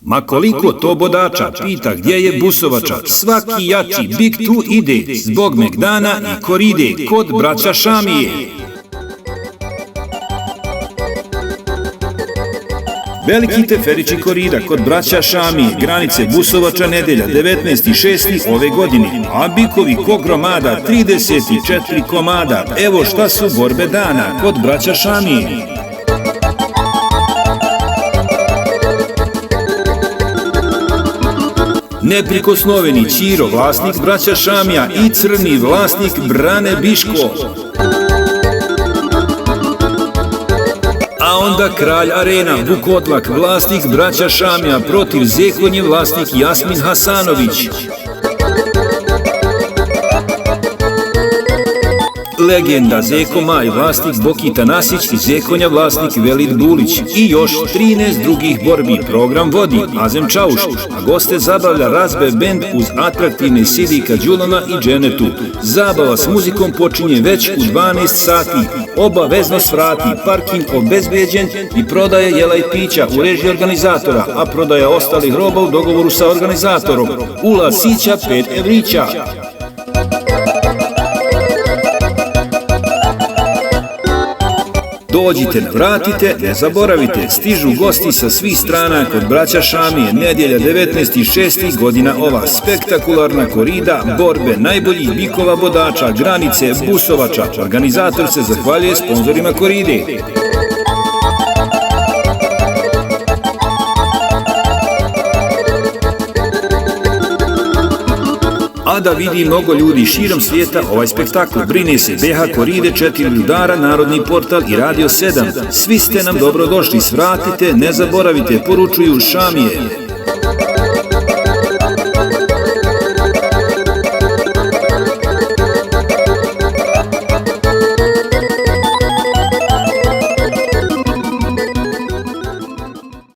Ma koliko to bodača pita gdje je busovača, svaki jači bik tu ide, zbog Megdana i koride, kod braća Šamije. Veliki teferići korida kod braća Šamije, granice Busovača, nedelja 19.6. ove godine, a bikovi ko gromada 34 komada, evo šta su borbe dana kod braća Šamije. Neprikosnoveni Ćiro, vlasnik braća Šamija i crni vlasnik Brane Biško. A onda kralj arena Vukotlak, vlasnik braća Šamija, protiv Zekonje vlasnik Jasmin Hasanović. Legenda Zeko Maj, vlasnik Bokita Nasić i Zekonja vlasnik Velid Bulić. I još 13 drugih borbi. Program vodi Azem Čauš, a goste zabavlja Razbe bend uz atraktivne Sidika Đulana i Dženetu. Zabava s muzikom počinje već u 12 sati. Obavezno svrati, parking obezbeđen i prodaje jela i pića u režiji organizatora, a prodaja ostalih roba u dogovoru sa organizatorom. Ulaz sića 5 evrića. Dođite, navratite, ne zaboravite, stižu gosti sa svih strana kod braća Šamije, nedjelja 19.6. godina ova, spektakularna korida, borbe najboljih bikova bodača, granice Busovača. Organizator se zahvaljuje sponzorima koride. A da vidi mnogo ljudi širom svijeta ovaj spektakl, brine se BH Koride, 4 Ljudara, Narodni portal i Radio 7. Svi ste nam dobro došli, svratite, ne zaboravite, poručuju Šamije.